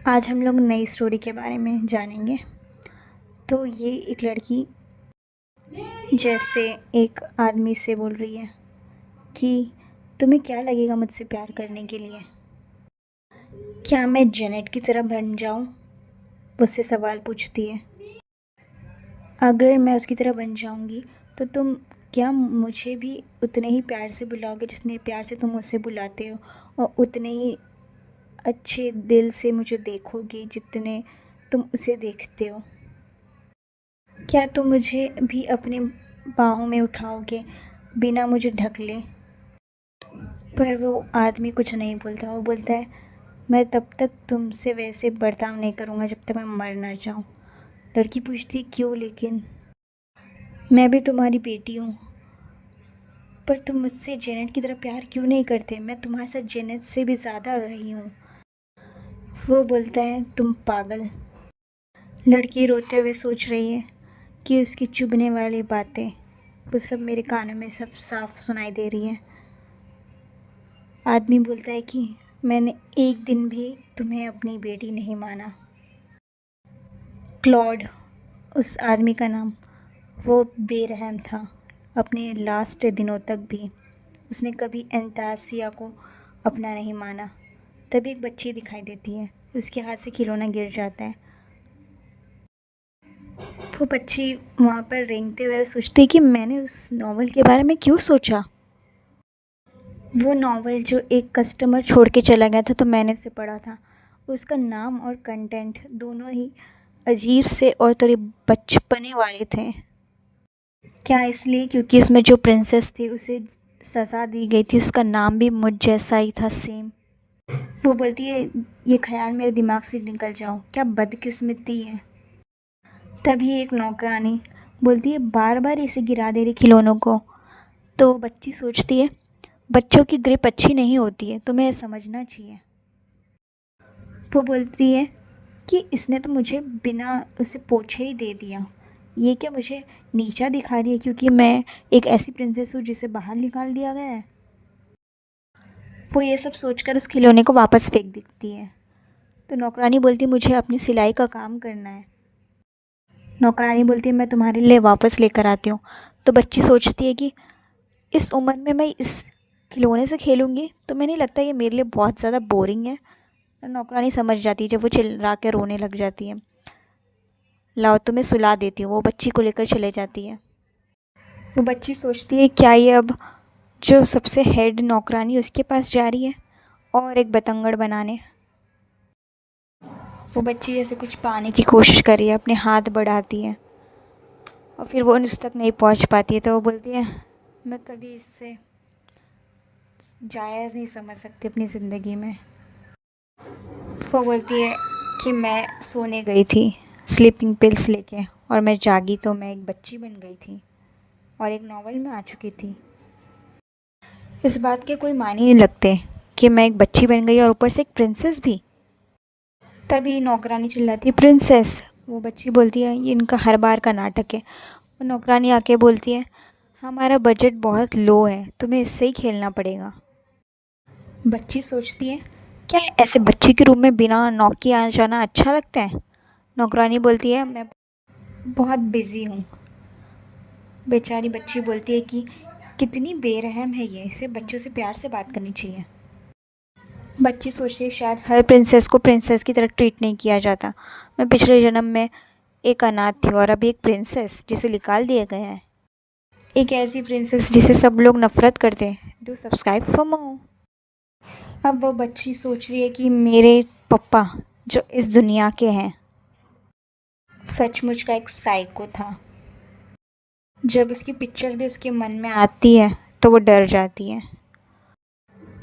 आज हम लोग नई स्टोरी के बारे में जानेंगे। तो ये एक लड़की जैसे एक आदमी से बोल रही है कि तुम्हें क्या लगेगा मुझसे प्यार करने के लिए? क्या मैं जेनेट की तरह बन जाऊं? उससे सवाल पूछती है। अगर मैं उसकी तरह बन जाऊंगी तो तुम क्या मुझे भी उतने ही प्यार से बुलाओगे जितने प्यार से तुम मुझसे बुलाते हो, और उतने ही अच्छे दिल से मुझे देखोगे जितने तुम उसे देखते हो? क्या तुम मुझे भी अपने बाहों में उठाओगे बिना मुझे ढक ले? पर वो आदमी कुछ नहीं बोलता। वो बोलता है, मैं तब तक तुमसे वैसे बर्ताव नहीं करूँगा जब तक मैं मर ना जाऊँ। लड़की पूछती, क्यों? लेकिन मैं भी तुम्हारी बेटी हूँ। पर तुम मुझसे जेनेट की तरह प्यार क्यों नहीं करते? मैं तुम्हारे साथ जेनेट से भी ज़्यादा रही हूँ। वो बोलता है, तुम पागल। लड़की रोते हुए सोच रही है कि उसकी चुभने वाली बातें वो सब मेरे कानों में सब साफ सुनाई दे रही हैं। आदमी बोलता है कि मैंने एक दिन भी तुम्हें अपनी बेटी नहीं माना। क्लॉड, उस आदमी का नाम, वो बेरहम था। अपने लास्ट दिनों तक भी उसने कभी एंतासिया को अपना नहीं माना। तभी एक बच्ची दिखाई देती है। उसके हाथ से खिलौना गिर जाता है। वो बच्ची वहाँ पर रेंगते हुए सोचती है कि मैंने उस नॉवल के बारे में क्यों सोचा। वो नॉवल जो एक कस्टमर छोड़ के चला गया था तो मैंने उसे पढ़ा था। उसका नाम और कंटेंट दोनों ही अजीब से और थोड़े बचपने वाले थे। क्या इसलिए क्योंकि इसमें जो प्रिंसेस थी उसे सज़ा दी गई थी, उसका नाम भी मुझ जैसा ही था, सेम। वो बोलती है, ये ख्याल मेरे दिमाग से निकल जाओ, क्या बदकिस्मती है। तभी एक नौकरानी बोलती है, बार बार इसे गिरा दे रही खिलौनों को। तो बच्ची सोचती है, बच्चों की ग्रिप अच्छी नहीं होती है, तुम्हें समझना चाहिए। वो बोलती है कि इसने तो मुझे बिना उसे पोछे ही दे दिया। ये क्या मुझे नीचा दिखा रही है क्योंकि मैं एक ऐसी प्रिंसेस हूँ जिसे बाहर निकाल दिया गया है? वो ये सब सोचकर उस खिलौने को वापस फेंक देती है। तो नौकरानी बोलती है, मुझे अपनी सिलाई का काम करना है। नौकरानी बोलती है, मैं तुम्हारे लिए वापस लेकर आती हूँ। तो बच्ची सोचती है कि इस उम्र में मैं इस खिलौने से खेलूँगी तो मैं नहीं लगता ये मेरे लिए बहुत ज़्यादा बोरिंग है। तो नौकरानी समझ जाती है जब वो चिल्ला के रोने लग जाती है। लाओ तुम्हें सुला देती हूँ। वो बच्ची को लेकर चले जाती है। वो बच्ची सोचती है, क्या ये अब जो सबसे हेड नौकरानी उसके पास जा रही है और एक बतंगड़ बनाने। वो बच्ची जैसे कुछ पाने की कोशिश कर रही है, अपने हाथ बढ़ाती है और फिर वो उस तक नहीं पहुंच पाती है। तो वो बोलती है, मैं कभी इससे जायज़ नहीं समझ सकती अपनी ज़िंदगी में। वो बोलती है कि मैं सोने गई थी स्लीपिंग पिल्स लेके, और मैं जागी तो मैं एक बच्ची बन गई थी और एक नॉवल में आ चुकी थी। इस बात के कोई मायने नहीं लगते कि मैं एक बच्ची बन गई और ऊपर से एक प्रिंसेस भी। तभी नौकरानी चिल्लाती है, प्रिंसेस। वो बच्ची बोलती है, ये इनका हर बार का नाटक है। वो नौकरानी आके बोलती है, हमारा बजट बहुत लो है, तुम्हें इससे ही खेलना पड़ेगा। बच्ची सोचती है, क्या ऐसे बच्ची के रूम में बिना नॉक के आना जाना अच्छा लगता है? नौकरानी बोलती है, मैं बहुत बिज़ी हूँ। बेचारी बच्ची बोलती है कि कितनी बेरहम है ये, इसे बच्चों से प्यार से बात करनी चाहिए। बच्ची सोचती है, शायद हर प्रिंसेस को प्रिंसेस की तरह ट्रीट नहीं किया जाता। मैं पिछले जन्म में एक अनाथ थी और अभी एक प्रिंसेस जिसे निकाल दिया गया है। एक ऐसी प्रिंसेस जिसे सब लोग नफरत करते हैं। डू सब्सक्राइब फॉर मोर। अब वो बच्ची सोच रही है कि मेरे पापा जो इस दुनिया के हैं सचमुच का एक साइको था। जब उसकी पिक्चर भी उसके मन में आती है तो वो डर जाती है।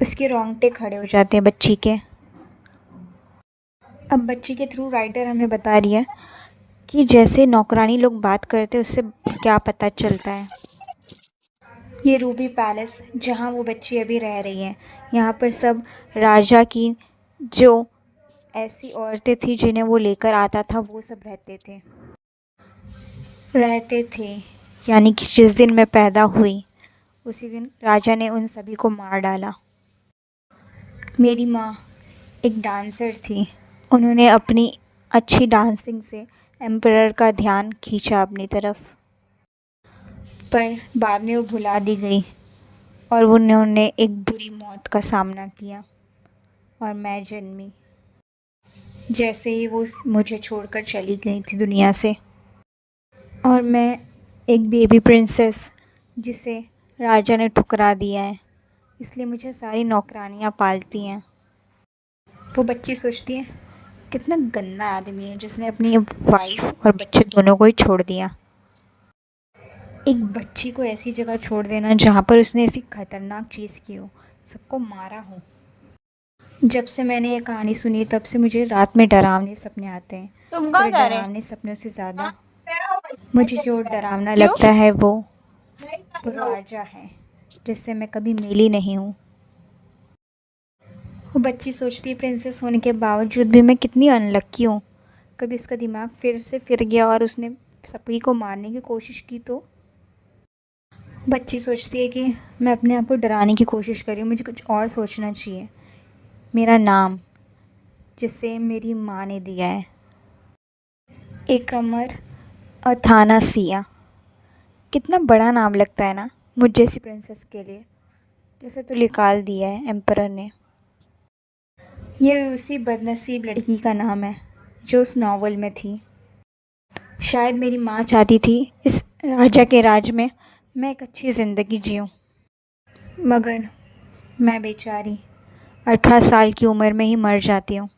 उसके रोंगटे खड़े हो जाते हैं बच्ची के। अब बच्ची के थ्रू राइटर हमें बता रही है कि जैसे नौकरानी लोग बात करते हैं उससे क्या पता चलता है। ये रूबी पैलेस जहाँ वो बच्ची अभी रह रही है, यहाँ पर सब राजा की जो ऐसी औरतें थी जिन्हें वो लेकर आता था वो सब रहते थे। यानी कि जिस दिन मैं पैदा हुई उसी दिन राजा ने उन सभी को मार डाला। मेरी माँ एक डांसर थी उन्होंने अपनी अच्छी डांसिंग से एम्परर का ध्यान खींचा अपनी तरफ, पर बाद में वो भुला दी गई और उन्होंने एक बुरी मौत का सामना किया और मैं जन्मी। जैसे ही वो मुझे छोड़कर चली गई थी दुनिया से, और मैं एक बेबी प्रिंसेस जिसे राजा ने ठुकरा दिया है, इसलिए मुझे सारी नौकरानियाँ पालती हैं। वो बच्ची सोचती है कितना गंदा आदमी है जिसने अपनी वाइफ और बच्चे दोनों को ही छोड़ दिया। एक बच्ची को ऐसी जगह छोड़ देना जहाँ पर उसने ऐसी खतरनाक चीज़ की हो, सबको मारा हो। जब से मैंने ये कहानी सुनी तब से मुझे रात में डरावने सपने आते हैं। तुम कहाँ पर जा रहे? डरावने सपनों से ज़्यादा मुझे जो डरावना लगता है वो राजा है जिससे मैं कभी मिली नहीं हूँ। वो बच्ची सोचती है प्रिंसेस होने के बावजूद भी मैं कितनी अनलक्की हूँ। कभी उसका दिमाग फिर से फिर गया और उसने सभी को मारने की कोशिश की तो। बच्ची सोचती है कि मैं अपने आप को डराने की कोशिश कर रही हूँ, मुझे कुछ और सोचना चाहिए। मेरा नाम जिसे मेरी माँ ने दिया है, एक अमर अथानासिया। कितना बड़ा नाम लगता है ना मुझ जैसी प्रिंसेस के लिए, जैसे तो निकाल दिया है एम्परर ने। यह उसी बदनसीब लड़की का नाम है जो उस नावल में थी। शायद मेरी माँ चाहती थी इस राजा के राज में मैं एक अच्छी ज़िंदगी जीऊँ, मगर मैं बेचारी 18 साल की उम्र में ही मर जाती हूँ।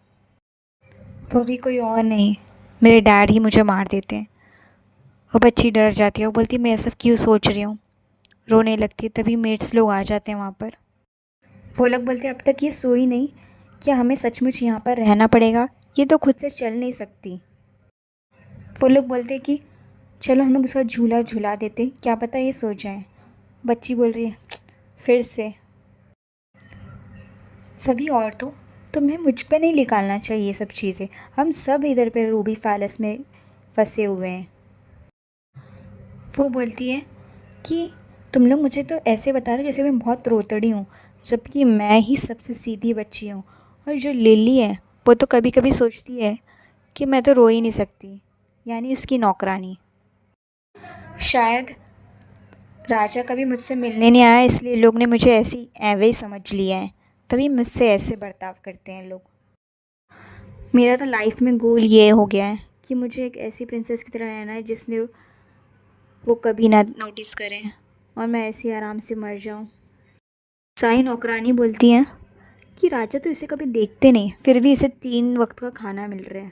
वो भी कोई और नहीं, मेरे डैड ही मुझे मार देते हैं। वो बच्ची डर जाती है, वो बोलती मैं ये सब क्यों सोच रही हूँ, रोने लगती है। तभी मेट्स लोग आ जाते हैं वहाँ पर। वो लोग बोलते अब तक ये सोई नहीं, क्या हमें सचमुच यहाँ पर रहना पड़ेगा, ये तो खुद से चल नहीं सकती। वो लोग बोलते कि चलो हम लोग इसका झूला झूला देते, क्या पता ये सो जाए। बच्ची बोल रही है फिर से सभी औरतों तुम्हें मुझ पे नहीं निकालना चाहिए ये सब चीज़ें, हम सब इधर पे रूबी पैलेस में फंसे हुए हैं। वो बोलती है कि तुम लोग मुझे तो ऐसे बता रहे हो जैसे मैं बहुत रोतड़ी हूँ, जबकि मैं ही सबसे सीधी बच्ची हूँ। और जो लिली है वो तो कभी कभी सोचती है कि मैं तो रो ही नहीं सकती, यानी उसकी नौकरानी। शायद राजा कभी मुझसे मिलने नहीं आया, इसलिए लोग ने मुझे ऐसी एवे ही समझ लिया है, तभी मुझसे ऐसे बर्ताव करते हैं लोग। मेरा तो लाइफ में गोल ये हो गया है कि मुझे एक ऐसी प्रिंसेस की तरह रहना है जिसने वो कभी ना नोटिस करें और मैं ऐसे आराम से मर जाऊं। सारी नौकरानी बोलती हैं कि राजा तो इसे कभी देखते नहीं, फिर भी इसे 3 वक्त का खाना मिल रहा है।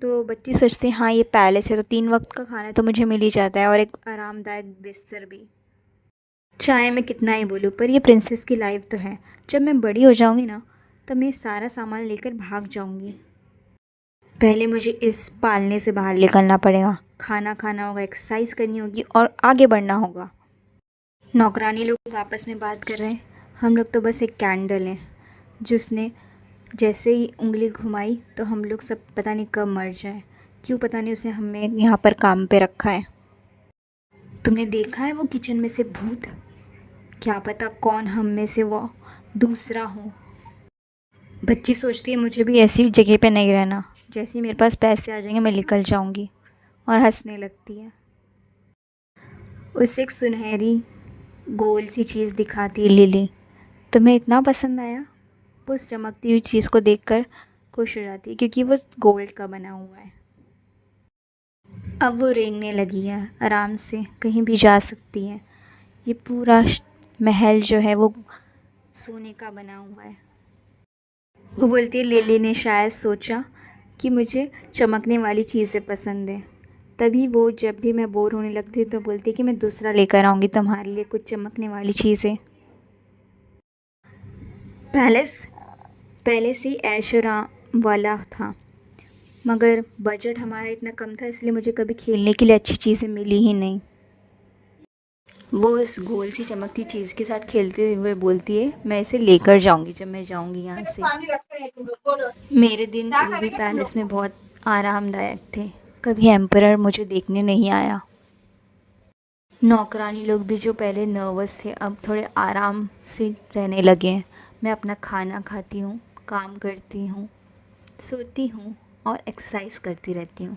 तो बच्ची सोचती है हाँ ये पैलेस है तो 3 वक्त का खाना तो मुझे मिल ही जाता है, और एक आरामदायक बिस्तर भी। चाहे मैं कितना ही बोलूँ पर ये प्रिंसेस की लाइफ तो है। जब मैं बड़ी हो जाऊँगी ना तब मैं सारा सामान लेकर भाग जाऊँगी। पहले मुझे इस पालने से बाहर निकलना पड़ेगा, खाना खाना होगा, एक्सरसाइज करनी होगी और आगे बढ़ना होगा। नौकरानी लोग आपस में बात कर रहे हैं, हम लोग तो बस एक कैंडल हैं जिसने जैसे ही उंगली घुमाई तो हम लोग सब पता नहीं कब मर जाए। क्यों पता नहीं उसे हमें यहाँ पर काम पे रखा है। तुमने देखा है वो किचन में से भूत, क्या पता कौन हम में से वो दूसरा हो। बच्ची सोचती है मुझे भी ऐसी जगह पे नहीं रहना, जैसे ही मेरे पास पैसे आ जाएंगे मैं निकल जाऊंगी, और हंसने लगती है। उसे एक सुनहरी गोल सी चीज़ दिखाती है लिली। तुम्हें इतना पसंद आया? वो उस चमकती हुई चीज़ को देखकर खुश हो जाती है क्योंकि वो गोल्ड का बना हुआ है। अब वो रेंगने लगी है, आराम से कहीं भी जा सकती है। ये पूरा महल जो है वो सोने का बना हुआ है। वो बोलती है लिली ने शायद सोचा कि मुझे चमकने वाली चीज़ें पसंद है, तभी वो जब भी मैं बोर होने लगती तो बोलती कि मैं दूसरा लेकर आऊँगी तुम्हारे लिए कुछ चमकने वाली चीज़ें। पैलेस पहले से ही ऐशो आराम वाला था, मगर बजट हमारा इतना कम था इसलिए मुझे कभी खेलने के लिए अच्छी चीज़ें मिली ही नहीं। वो उस गोल सी चमकती चीज़ के साथ खेलते हुए बोलती है मैं इसे लेकर जाऊंगी जब मैं जाऊंगी यहाँ से। मेरे दिन रूबी पैलेस में बहुत आरामदायक थे, कभी एम्परर मुझे देखने नहीं आया। नौकरानी लोग भी जो पहले नर्वस थे अब थोड़े आराम से रहने लगे हैं। मैं अपना खाना खाती हूँ, काम करती हूँ, सोती हूँ और एक्सरसाइज करती रहती हूँ।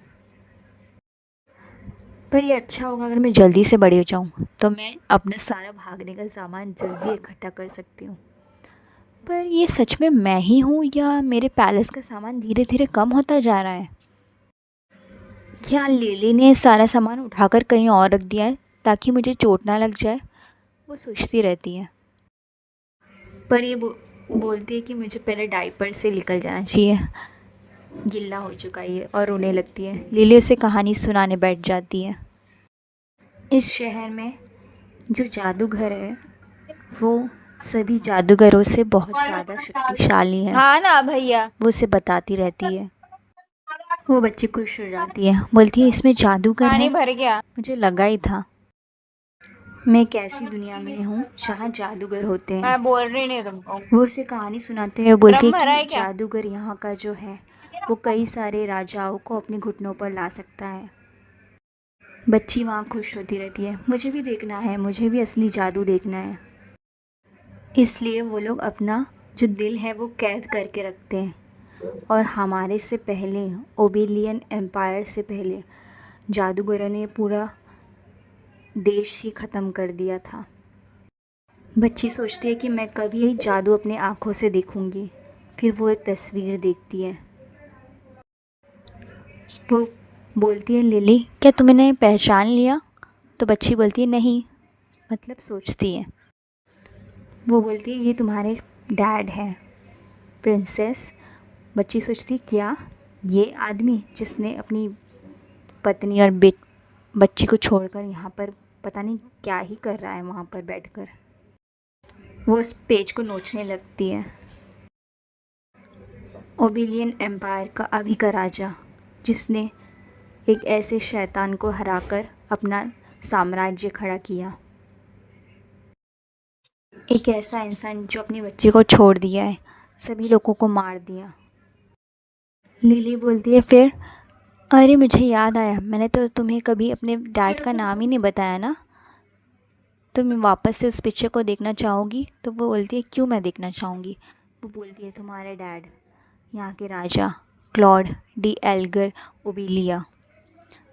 पर ये अच्छा होगा अगर मैं जल्दी से बड़ी हो जाऊँ, तो मैं अपना सारा भागने का सामान जल्दी इकट्ठा कर सकती हूँ। पर ये सच में मैं ही हूँ या मेरे पैलेस का सामान धीरे धीरे कम होता जा रहा है? क्या लिली ने सारा सामान उठाकर कहीं और रख दिया है ताकि मुझे चोट ना लग जाए? वो सोचती रहती है। पर ये बोलती है कि मुझे पहले डायपर से निकल जाना चाहिए, गिल्ला हो चुका है ये, और रोने लगती है। लिली उसे कहानी सुनाने बैठ जाती है। इस शहर में जो जादूगर है वो सभी जादूगरों से बहुत ज़्यादा शक्तिशाली है। हाँ ना भैया। वो उसे बताती रहती है। वो बच्ची खुश हो जाती है, बोलती है इसमें जादूगर है, पानी भर गया। मुझे लगा ही था। मैं कैसी दुनिया में हूँ जहाँ जादूगर होते हैं। मैं बोल रही नहीं तुमको। वो उसे कहानी सुनाते हुए बोलती है ड्रम भरा कि है क्या? जादूगर यहाँ का जो है वो कई सारे राजाओं को अपने घुटनों पर ला सकता है। बच्ची वहाँ खुश होती रहती है, मुझे भी देखना है, मुझे भी असली जादू देखना है। इसलिए वो लोग अपना जो दिल है वो कैद करके रखते हैं। और हमारे से पहले, ओबेलियन एम्पायर से पहले, जादूगरों ने पूरा देश ही ख़त्म कर दिया था। बच्ची सोचती है कि मैं कभी जादू अपने आँखों से देखूंगी। फिर वो एक तस्वीर देखती है। वो बोलती है लिली, क्या तुमने पहचान लिया? तो बच्ची बोलती है नहीं, मतलब सोचती है। वो बोलती है ये तुम्हारे डैड हैं प्रिंसेस। बच्ची सोचती है क्या ये आदमी जिसने अपनी पत्नी और बच्ची को छोड़कर यहाँ पर पता नहीं क्या ही कर रहा है वहाँ पर बैठकर। वो उस पेज को नोचने लगती है। ओबिलियन एम्पायर का अभी का राजा, जिसने एक ऐसे शैतान को हराकर अपना साम्राज्य खड़ा किया। एक ऐसा इंसान जो अपने बच्चे को छोड़ दिया है, सभी लोगों को मार दिया। लिली बोलती है फिर, अरे मुझे याद आया, मैंने तो तुम्हें कभी अपने डैड का नाम ही नहीं बताया ना। तुम वापस से उस पिक्चर को देखना चाहोगी? तो वो बोलती है क्यों मैं देखना चाहूँगी। वो बोलती है तुम्हारे डैड, यहाँ के राजा क्लॉड डी एल्गर ओबिलिया।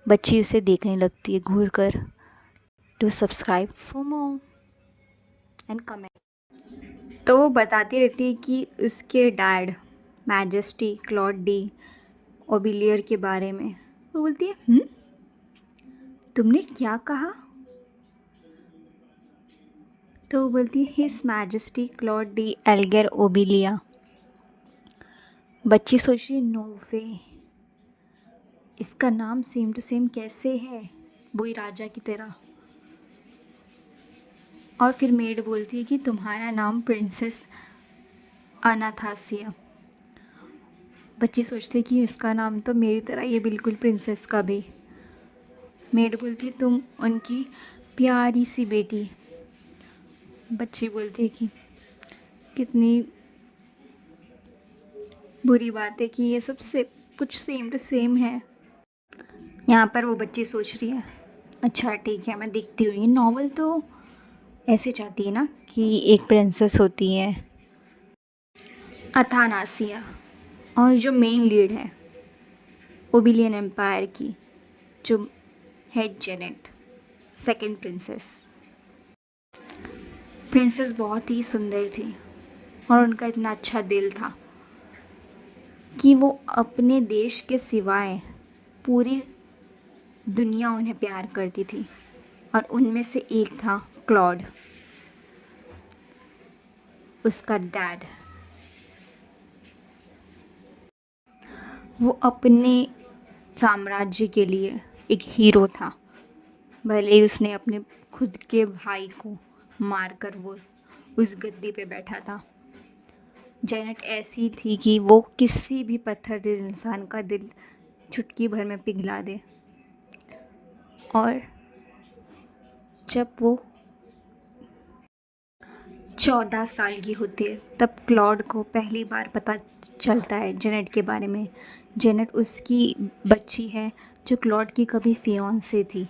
बच्ची उसे देखने लगती है घूर कर। To subscribe for more and comment. तो वो बताती रहती है कि उसके dad majesty Claude de Obilier के बारे में। वो बोलती है तुमने क्या कहा? तो वो बोलती है his majesty Claude de Elgar Obilia. बच्ची सोच रही है नो वे, इसका नाम सेम टू सेम कैसे है, वही राजा की तरह। और फिर मेड बोलती है कि तुम्हारा नाम प्रिंसेस अनाथासिया। बच्ची सोचती है कि इसका नाम तो मेरी तरह ये बिल्कुल प्रिंसेस का भी। मेड बोलती है तुम उनकी प्यारी सी बेटी। बच्ची बोलती है कि कितनी बुरी बात है कि ये सब से कुछ सेम टू सेम है। यहाँ पर वो बच्ची सोच रही है अच्छा ठीक है मैं देखती हूँ। ये नॉवल तो ऐसे चाहती है ना कि एक प्रिंसेस होती है अथानासिया, और जो मेन लीड है ओबिलियन एम्पायर की, जो है जेनेट, सेकंड प्रिंसेस। प्रिंसेस बहुत ही सुंदर थी और उनका इतना अच्छा दिल था कि वो अपने देश के सिवाय पूरी दुनिया उन्हें प्यार करती थी। और उनमें से एक था क्लॉड, उसका डैड। वो अपने साम्राज्य के लिए एक हीरो था, भले ही उसने अपने खुद के भाई को मारकर वो उस गद्दी पे बैठा था। जेनेट ऐसी थी कि वो किसी भी पत्थर दिल इंसान का दिल चुटकी भर में पिघला दे। और जब वो 14 साल की होती है तब क्लॉड को पहली बार पता चलता है जेनेट के बारे में। जेनेट उसकी बच्ची है जो क्लॉड की कभी फियांसे थी।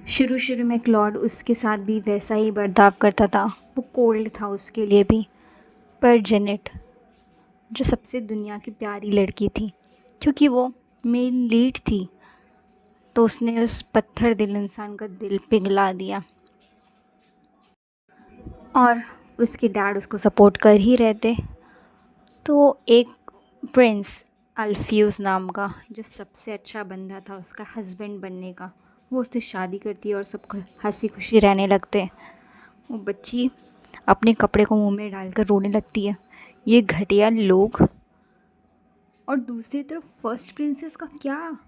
शुरू शुरू में क्लॉड उसके साथ भी वैसा ही बर्ताव करता था, वो कोल्ड था उसके लिए भी। पर जेनेट जो सबसे दुनिया की प्यारी लड़की थी, क्योंकि वो मेन लीड थी, तो उसने उस पत्थर दिल इंसान का दिल पिघला दिया। और उसके डैड उसको सपोर्ट कर ही रहे थे। तो एक प्रिंस अल्फियूज़ नाम का, जो सबसे अच्छा बंदा था उसका हस्बैंड बनने का, वो उससे शादी करती है और सब हंसी खुशी रहने लगते हैं। वो बच्ची अपने कपड़े को मुंह में डालकर रोने लगती है, ये घटिया लोग। और दूसरी तरफ फर्स्ट प्रिंसेस का क्या,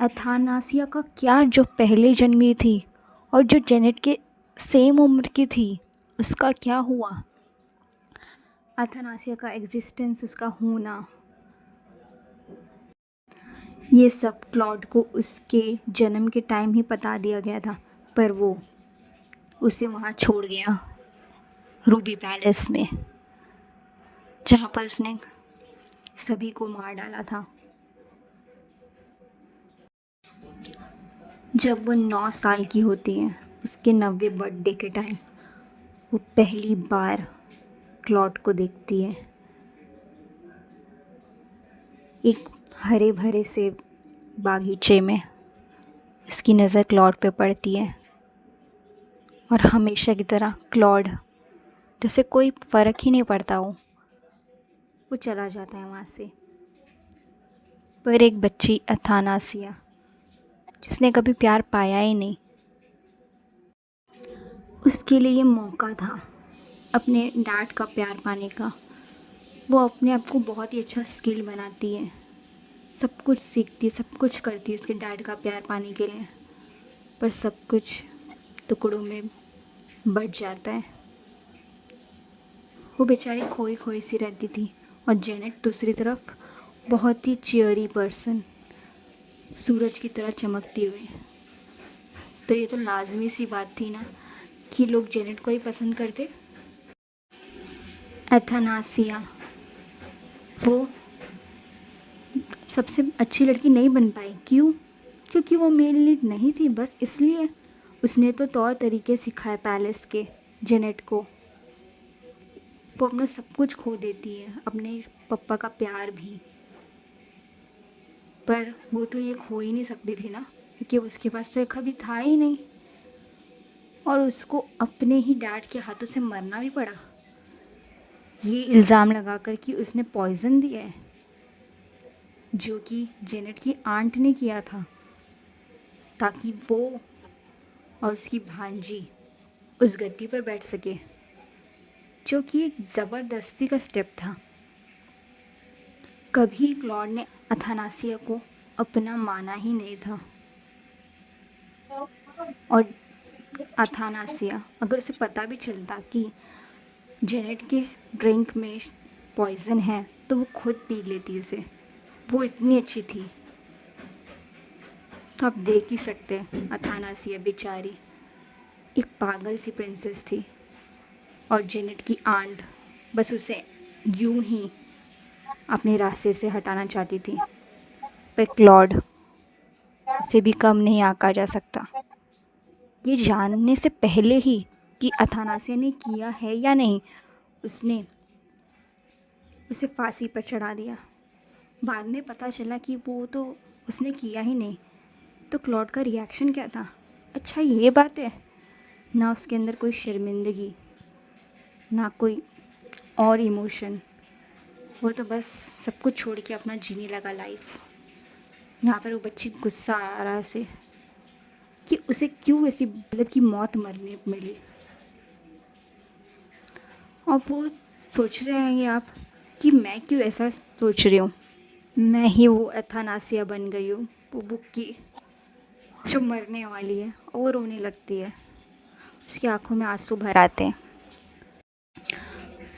अथानासिया का क्या, जो पहले जन्मी थी और जो जेनेट के सेम उम्र की थी, उसका क्या हुआ। अथानासिया का एग्जिस्टेंस, उसका होना, ये सब क्लॉड को उसके जन्म के टाइम ही बता दिया गया था, पर वो उसे वहाँ छोड़ गया रूबी पैलेस में, जहाँ पर उसने सभी को मार डाला था। जब वो 9 साल की होती है, उसके 90 बर्थडे के टाइम, वो पहली बार क्लॉड को देखती है। एक हरे भरे से बागीचे में उसकी नज़र क्लॉड पे पड़ती है, और हमेशा की तरह क्लॉड, जैसे कोई फ़र्क ही नहीं पड़ता वो चला जाता है वहाँ से। पर एक बच्ची अथानासिया, जिसने कभी प्यार पाया ही नहीं, उसके लिए ये मौका था अपने डैड का प्यार पाने का। वो अपने आप को बहुत ही अच्छा स्किल बनाती है, सब कुछ सीखती है, सब कुछ करती है उसके डैड का प्यार पाने के लिए, पर सब कुछ टुकड़ों में बट जाता है। वो बेचारी खोई खोई सी रहती थी, और जेनेट दूसरी तरफ बहुत ही चियरी पर्सन, सूरज की तरह चमकती हुई। तो ये तो लाजमी सी बात थी ना कि लोग जेनेट को ही पसंद करते। एथनासिया वो सबसे अच्छी लड़की नहीं बन पाई, क्यों? क्योंकि वो मेल लीड नहीं थी, बस इसलिए। उसने तो तौर तरीके सिखाए पैलेस के जेनेट को। वो अपना सब कुछ खो देती है, अपने पापा का प्यार भी, पर वो तो ये खो ही नहीं सकती थी ना, क्योंकि उसके पास तो कभी था ही नहीं, और उसको अपने ही डैड के हाथों से मरना भी पड़ा, ये इल्ज़ाम लगाकर कि उसने पॉइज़न दिया है, जो कि जेनेट की आंट ने किया था, ताकि वो और उसकी भांजी उस गद्दी पर बैठ सके, जो कि एक ज़बरदस्ती का स्टेप था। कभी क्लॉड ने अथानासिया को अपना माना ही नहीं था, और अथानासिया, अगर उसे पता भी चलता कि जेनेट के ड्रिंक में पॉइज़न है, तो वो खुद पी लेती उसे, वो इतनी अच्छी थी। तो आप देख ही सकते हैं, अथानासिया बेचारी एक पागल सी प्रिंसेस थी, और जेनेट की आंट बस उसे यूं ही अपने रास्ते से हटाना चाहती थी, पर क्लॉड से भी कम नहीं आंका जा सकता। ये जानने से पहले ही कि अथानासिया ने किया है या नहीं, उसने उसे फांसी पर चढ़ा दिया। बाद में पता चला कि वो तो उसने किया ही नहीं। तो क्लॉड का रिएक्शन क्या था? अच्छा, ये बात है ना, उसके अंदर कोई शर्मिंदगी, ना कोई और इमोशन, वो तो बस सब कुछ छोड़ के अपना जीने लगा लाइफ। यहाँ पर वो बच्ची गुस्सा आ रहा है उसे कि उसे क्यों ऐसी मतलब की मौत मरने मिली, और वो सोच रहे हैं आप कि मैं क्यों ऐसा सोच रही हूँ, मैं ही वो एथानासिया बन गई हूँ, वो बुक की जो मरने वाली है, और वो रोने लगती है, उसकी आंखों में आंसू भर आते हैं।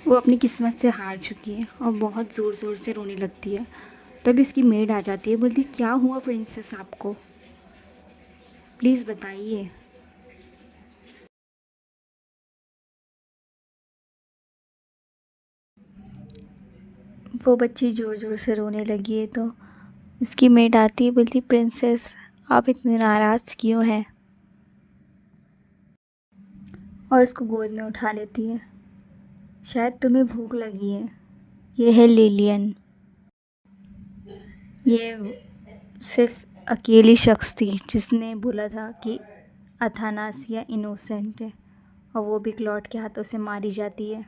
वो अपनी किस्मत से हार चुकी है और बहुत ज़ोर ज़ोर से रोने लगती है। तभी उसकी मेड आ जाती है, बोलती क्या हुआ प्रिंसेस आपको, प्लीज़ बताइए। वो बच्ची ज़ोर ज़ोर से रोने लगी है, तो उसकी मेड आती है, बोलती प्रिंसेस आप इतने नाराज़ क्यों हैं, और उसको गोद में उठा लेती है। शायद तुम्हें भूख लगी है, ये है लिलियन। ये सिर्फ अकेली शख्स थी जिसने बोला था कि अथानासिया इनोसेंट है, और वो भी क्लॉड के हाथों से मारी जाती है।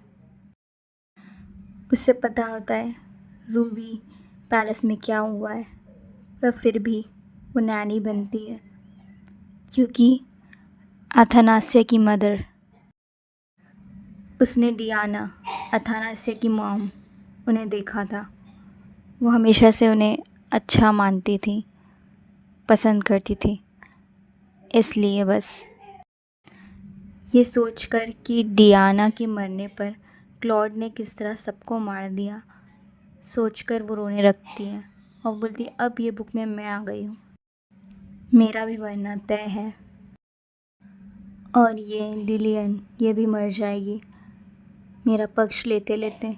उससे पता होता है रूबी पैलेस में क्या हुआ है, पर फिर भी वो नैनी बनती है क्योंकि अथानासिया की मदर, उसने डियाना, अथानासिया की मॉम, उन्हें देखा था। वो हमेशा से उन्हें अच्छा मानती थी, पसंद करती थी। इसलिए बस ये सोचकर कि डियाना के मरने पर क्लॉड ने किस तरह सबको मार दिया, सोचकर वो रोने लगती है और बोलती है अब ये बुक में मैं आ गई हूँ, मेरा भी मरना तय है। और ये लिलियन ये भी मर जाएगी मेरा पक्ष लेते लेते।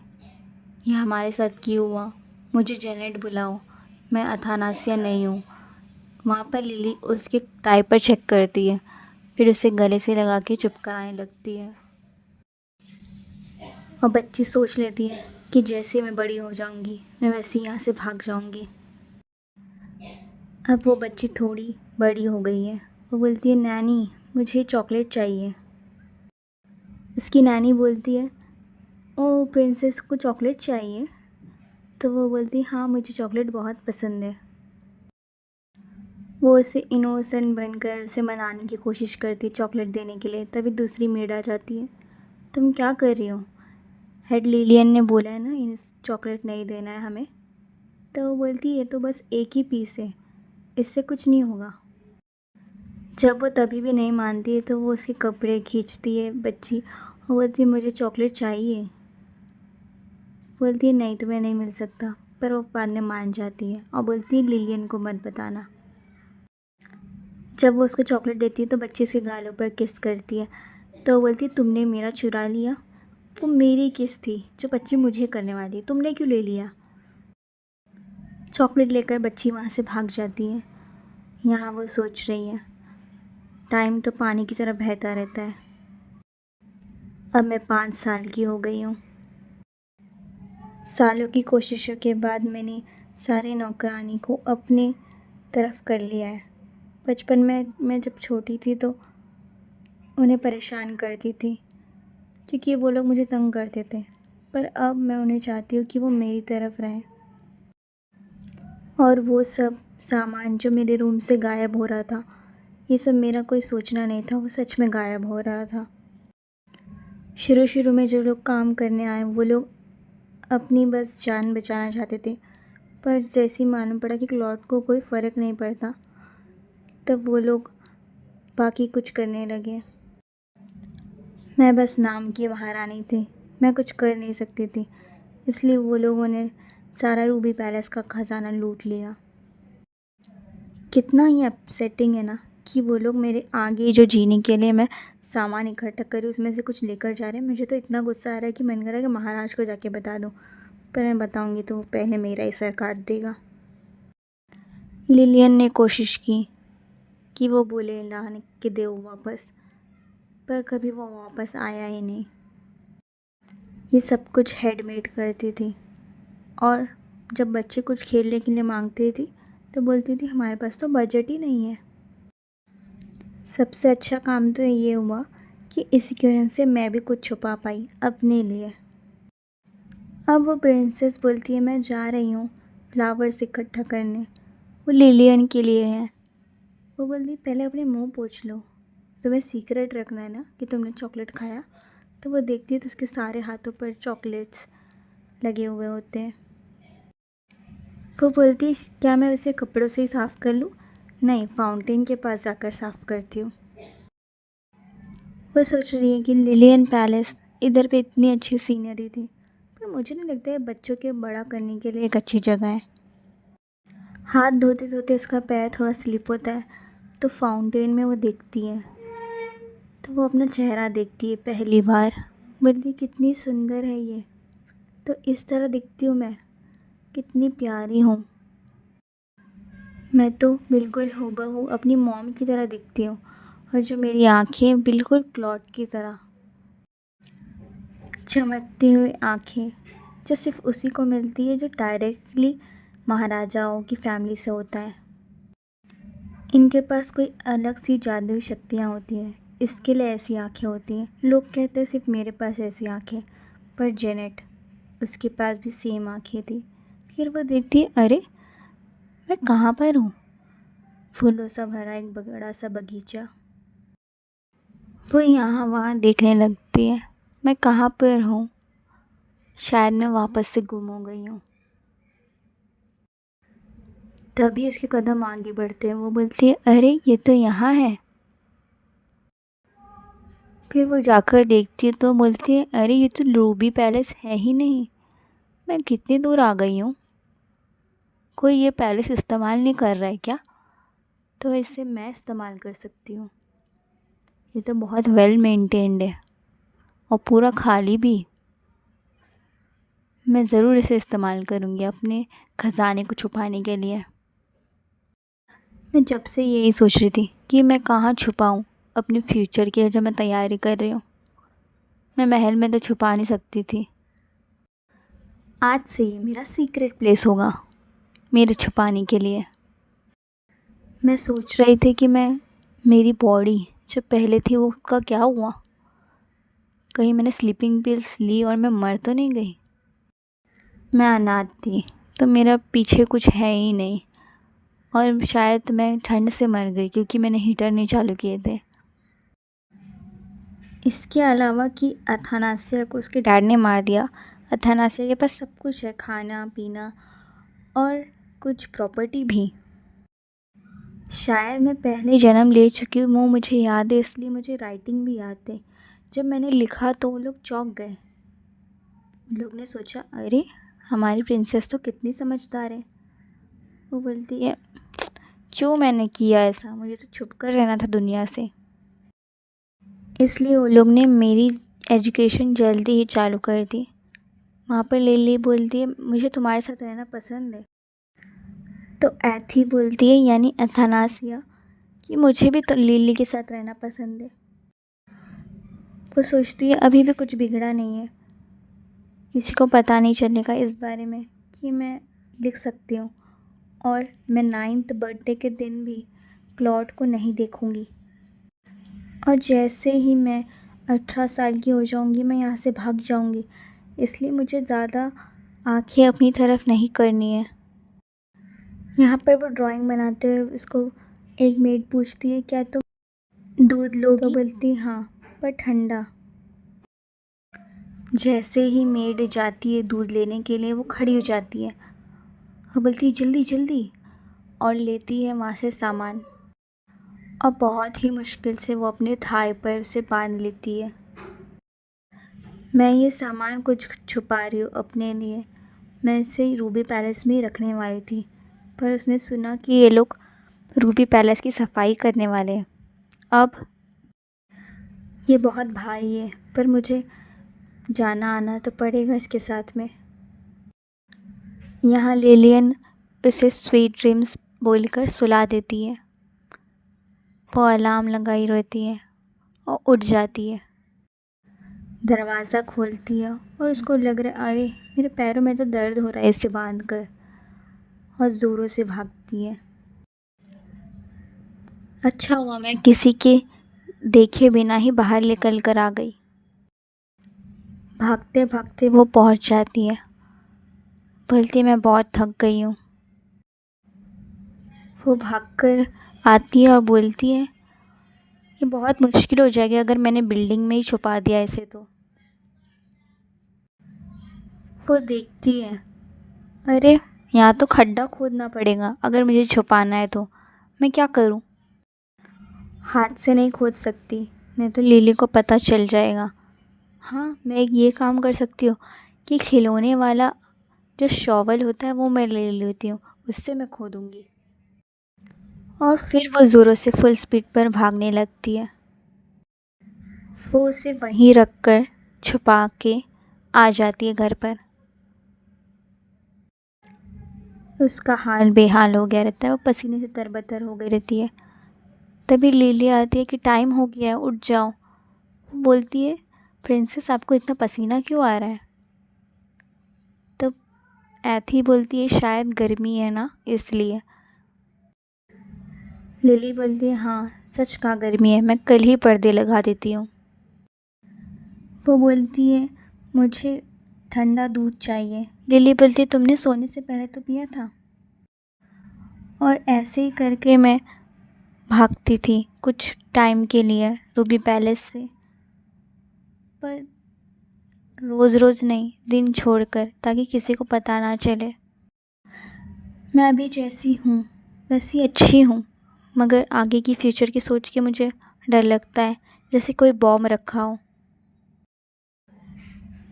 ये हमारे साथ क्यों हुआ, मुझे जेनेट बुलाओ, मैं अथानासिया नहीं हूँ। वहाँ पर लिली उसके डायपर चेक करती है, फिर उसे गले से लगा के चुप कराने लगती है। और बच्ची सोच लेती है कि जैसे मैं बड़ी हो जाऊंगी मैं वैसे यहाँ से भाग जाऊंगी। अब वो बच्ची थोड़ी बड़ी हो गई है। वो बोलती है नैनी मुझे चॉकलेट चाहिए। उसकी नैनी बोलती है ओ प्रिंसेस को चॉकलेट चाहिए। तो वो बोलती है हाँ मुझे चॉकलेट बहुत पसंद है। वो उसे इनोसेंट बनकर उसे मनाने की कोशिश करती है चॉकलेट देने के लिए। तभी दूसरी मेड आ जाती है, तुम क्या कर रही हो, हेड लिलियन ने बोला है ना इस चॉकलेट नहीं देना है हमें। तो वो बोलती है ये तो बस एक ही पीस है, इससे कुछ नहीं होगा। जब वो तभी भी नहीं मानती है तो वो उसके कपड़े खींचती है बच्ची और बोलती है मुझे चॉकलेट चाहिए। बोलती है नहीं तुम्हें नहीं मिल सकता, पर वो बाद में मान जाती है और बोलती है लिलियन को मत बताना। जब वो उसको चॉकलेट देती है तो बच्ची उसके गालों पर किस करती है। तो वो बोलती है तुमने मेरा चुरा लिया, वो मेरी किस थी जो बच्ची मुझे करने वाली, तुमने क्यों ले लिया। चॉकलेट लेकर बच्ची वहाँ से भाग जाती है। यहाँ वो सोच रही है टाइम तो पानी की तरह बहता रहता है, अब मैं 5 साल की हो गई हूँ। सालों की कोशिशों के बाद मैंने सारे नौकरानी को अपने तरफ कर लिया है। बचपन में मैं जब छोटी थी तो उन्हें परेशान करती थी क्योंकि वो लोग मुझे तंग करते थे, पर अब मैं उन्हें चाहती हूँ कि वो मेरी तरफ रहें। और वो सब सामान जो मेरे रूम से गायब हो रहा था, ये सब मेरा कोई सोचना नहीं था, वो सच में गायब हो रहा था। शुरू शुरू में जो लोग काम करने आए वो लोग अपनी बस जान बचाना चाहते थे, पर जैसे ही मालूम पड़ा कि क्लॉड को कोई फ़र्क नहीं पड़ता, तब वो लोग बाकी कुछ करने लगे। मैं बस नाम की महारानी थी, मैं कुछ कर नहीं सकती थी, इसलिए वो लोगों ने सारा रूबी पैलेस का खजाना लूट लिया। कितना ही अपसेटिंग है ना कि वो लोग मेरे आगे जो जीने के लिए मैं सामान इकट्ठा करी उसमें से कुछ लेकर जा रहे हैं। मुझे तो इतना गुस्सा आ रहा है कि मन कर रहा है कि महाराज को जाके बता दूँ, पर मैं बताऊँगी तो वो पहले मेरा ही सर काट देगा। लिलियन ने कोशिश की कि वो बोले लाने के दे वापस, पर कभी वो वापस आया ही नहीं। ये सब कुछ हेडमेड करती थी, और जब बच्चे कुछ खेलने के लिए मांगते थी तो बोलती थी हमारे पास तो बजट ही नहीं है। सबसे अच्छा काम तो ये हुआ कि इसी की वजह से मैं भी कुछ छुपा पाई अपने लिए। अब वो प्रिंसेस बोलती है मैं जा रही हूँ फ्लावर्स इकट्ठा करने, वो लिलियन के लिए हैं। वो बोलती पहले अपने मुंह पोंछ लो, तुम्हें सीक्रेट रखना है ना कि तुमने चॉकलेट खाया। तो वो देखती है तो उसके सारे हाथों पर चॉकलेट्स लगे हुए होते हैं। वो बोलती है क्या मैं उसे कपड़ों से ही साफ़ कर लूँ, नहीं फाउंटेन के पास जाकर साफ़ करती हूँ। वो सोच रही है कि लिलियन पैलेस इधर पे इतनी अच्छी सीनरी थी, पर मुझे नहीं लगता है बच्चों के बड़ा करने के लिए एक अच्छी जगह है। हाथ धोते धोते उसका पैर थोड़ा स्लिप होता है तो फाउंटेन में वो देखती है, तो वो अपना चेहरा देखती है पहली बार। बोलती कितनी सुंदर है ये, तो इस तरह दिखती हूँ मैं, कितनी प्यारी हूँ मैं, तो बिल्कुल हूबहू अपनी मॉम की तरह दिखती हूँ। और जो मेरी आँखें बिल्कुल क्लॉड की तरह, चमकती हुई आँखें, जो सिर्फ़ उसी को मिलती है जो डायरेक्टली महाराजाओं की फैमिली से होता है। इनके पास कोई अलग सी जादुई शक्तियाँ होती हैं, इसके लिए ऐसी आँखें होती हैं। लोग कहते हैं सिर्फ मेरे पास ऐसी आँखें, पर जेनेट, उसके पास भी सेम आँखें थी। फिर वो देखती है, अरे मैं कहाँ पर हूँ? फूलों सा भरा एक बड़ा सा बगीचा। वो यहाँ वहाँ देखने लगती है, मैं कहाँ पर हूँ? शायद मैं वापस से गुम हो गई हूँ। तभी उसके कदम आगे बढ़ते हैं। वो बोलती है, अरे ये तो यहाँ है। फिर वो जाकर देखती है तो बोलती है, अरे ये तो रूबी पैलेस है ही नहीं। मैं कितनी दूर आ गई हूँ? कोई ये पैलेस इस्तेमाल नहीं कर रहा है क्या? तो इससे मैं इस्तेमाल कर सकती हूँ। ये तो बहुत वेल मेंटेन्ड है और पूरा खाली भी। मैं ज़रूर इसे इस्तेमाल करूँगी अपने ख़जाने को छुपाने के लिए। मैं जब से यही सोच रही थी कि मैं कहाँ छुपाऊँ अपने फ्यूचर के लिए जो मैं तैयारी कर रही हूँ। मैं महल में तो छुपा नहीं सकती थी। आज से ये मेरा सीक्रेट प्लेस होगा मेरे छुपाने के लिए। मैं सोच रही थी कि मेरी बॉडी जो पहले थी वो उसका क्या हुआ? कहीं मैंने स्लीपिंग पिल्स ली और मैं मर तो नहीं गई? मैं अनाथ थी तो मेरा पीछे कुछ है ही नहीं, और शायद मैं ठंड से मर गई क्योंकि मैंने हीटर नहीं चालू किए थे। इसके अलावा कि अथानासिया को उसके डैड ने मार दिया। अथानासिया के पास सब कुछ है, खाना पीना और कुछ प्रॉपर्टी भी। शायद मैं पहले जन्म ले चुकी हूँ, वो मुझे याद है, इसलिए मुझे राइटिंग भी याद है। जब मैंने लिखा तो वो लोग चौंक गए। लोग ने सोचा, अरे हमारी प्रिंसेस तो कितनी समझदार है। वो बोलती है, क्यों मैंने किया ऐसा? मुझे तो छुप कर रहना था दुनिया से। इसलिए वो लोग ने मेरी एजुकेशन जल्दी ही चालू कर दी। वहाँ पर लिली बोलती है, मुझे तुम्हारे साथ रहना पसंद है। तो एथी बोलती है, यानी अथानासिया, कि मुझे भी तो लिली के साथ रहना पसंद है। वो सोचती है अभी भी कुछ बिगड़ा नहीं है, किसी को पता नहीं चलेगा इस बारे में कि मैं लिख सकती हूँ। और मैं 9th बर्थडे के दिन भी क्लॉड को नहीं देखूँगी। और जैसे ही मैं 18 साल की हो जाऊँगी मैं यहाँ से भाग जाऊँगी। इसलिए मुझे ज़्यादा आँखें अपनी तरफ नहीं करनी है। यहाँ पर वो ड्राइंग बनाते हुए उसको एक मेड पूछती है, क्या तुम दूध लोगी? तो बोलती हाँ, पर ठंडा। जैसे ही मेड जाती है दूध लेने के लिए, वो खड़ी हो जाती है। वो बोलती है, जल्दी जल्दी, और लेती है वहाँ से सामान। और बहुत ही मुश्किल से वो अपने थाई पर उसे बांध लेती है। मैं ये सामान कुछ छुपा रही हूँ अपने लिए। मैं इसे रूबी पैलेस में ही रखने वाली थी, पर उसने सुना कि ये लोग रूबी पैलेस की सफाई करने वाले हैं। अब ये बहुत भारी है, पर मुझे जाना आना तो पड़ेगा इसके साथ में। यहाँ लिलियन उसे स्वीट ड्रीम्स बोलकर सुला देती है। वो अलार्म लगाई रहती है और उठ जाती है। दरवाज़ा खोलती है और उसको लग रहा है, अरे मेरे पैरों में तो दर्द हो रहा है इसे बांध कर, और ज़ोरों से भागती है। अच्छा हुआ मैं किसी के देखे बिना ही बाहर निकल कर आ गई। भागते भागते वो पहुंच जाती है। बोलती, मैं बहुत थक गई हूँ। वो भागकर आती है और बोलती है, ये बहुत मुश्किल हो जाएगी अगर मैंने बिल्डिंग में ही छुपा दिया इसे तो। वो देखती है, अरे यहाँ तो खड्डा खोदना पड़ेगा अगर मुझे छुपाना है तो। मैं क्या करूँ? हाथ से नहीं खोद सकती, नहीं तो लिली को पता चल जाएगा। हाँ, मैं एक ये काम कर सकती हूँ कि खिलौने वाला जो शॉवल होता है वो मैं ले लेती हूँ, उससे मैं खोदूँगी। और फिर वो ज़ोरों से फुल स्पीड पर भागने लगती है। वो उसे वहीं रख कर छुपा के आ जाती है घर पर। उसका हाल बेहाल हो गया रहता है, वो पसीने से तरबतर हो गई रहती है। तभी लिली आती है कि टाइम हो गया है, उठ जाओ। वो बोलती है, प्रिंसेस आपको इतना पसीना क्यों आ रहा है? एथी बोलती है शायद गर्मी है ना इसलिए। लिली बोलती है हाँ सच कहा गर्मी है, मैं कल ही पर्दे लगा देती हूँ। वो बोलती है मुझे ठंडा दूध चाहिए। लिली बोलती है तुमने सोने से पहले तो पिया था। और ऐसे ही करके मैं भागती थी कुछ टाइम के लिए रूबी पैलेस से, पर रोज़ रोज़ नहीं, दिन छोड़कर, ताकि किसी को पता ना चले। मैं अभी जैसी हूँ वैसी अच्छी हूँ, मगर आगे की फ्यूचर की सोच के मुझे डर लगता है, जैसे कोई बॉम्ब रखा हो।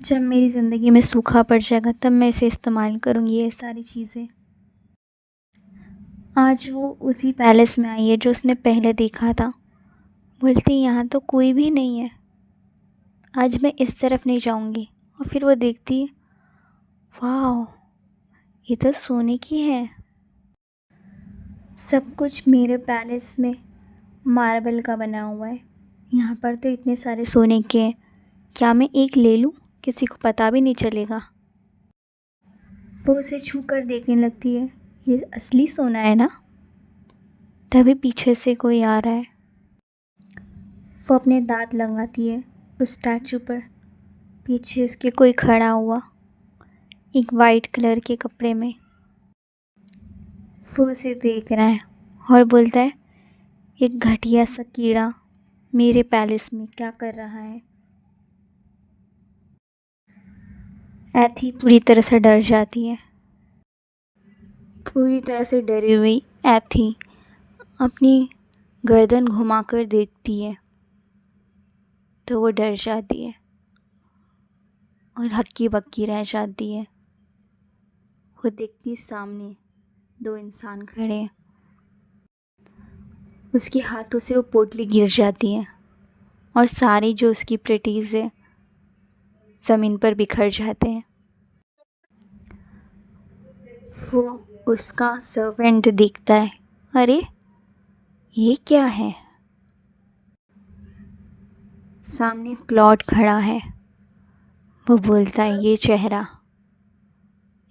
जब मेरी ज़िंदगी में सूखा पड़ जाएगा तब मैं इसे इस्तेमाल करूँगी, ये सारी चीज़ें। आज वो उसी पैलेस में आई है जो उसने पहले देखा था। बोलती यहाँ तो कोई भी नहीं है, आज मैं इस तरफ नहीं जाऊँगी। और फिर वो देखती है वाह ये तो सोने की है। सब कुछ मेरे पैलेस में मार्बल का बना हुआ है, यहाँ पर तो इतने सारे सोने के हैं, क्या मैं एक ले लूँ, किसी को पता भी नहीं चलेगा। वो उसे छू कर देखने लगती है, ये असली सोना है ना। तभी पीछे से कोई आ रहा है। वो अपने दांत लगाती है उस स्टैचू पर। पीछे उसके कोई खड़ा हुआ, एक वाइट कलर के कपड़े में। वो उसे देख रहा है और बोलता है एक घटिया सा कीड़ा मेरे पैलेस में क्या कर रहा है। एथी पूरी तरह से डर जाती है। पूरी तरह से डरी हुई एथी अपनी गर्दन घुमाकर देखती है तो वो डर जाती है और हक्की बक्की रह जाती है। वो देखती सामने दो इंसान खड़े हैं, उसके हाथों से वो पोटली गिर जाती है और सारी जो उसकी प्रेटीज़ है ज़मीन पर बिखर जाते हैं। वो उसका सर्वेंट देखता है, अरे ये क्या है। सामने क्लॉड खड़ा है। वो बोलता है ये चेहरा,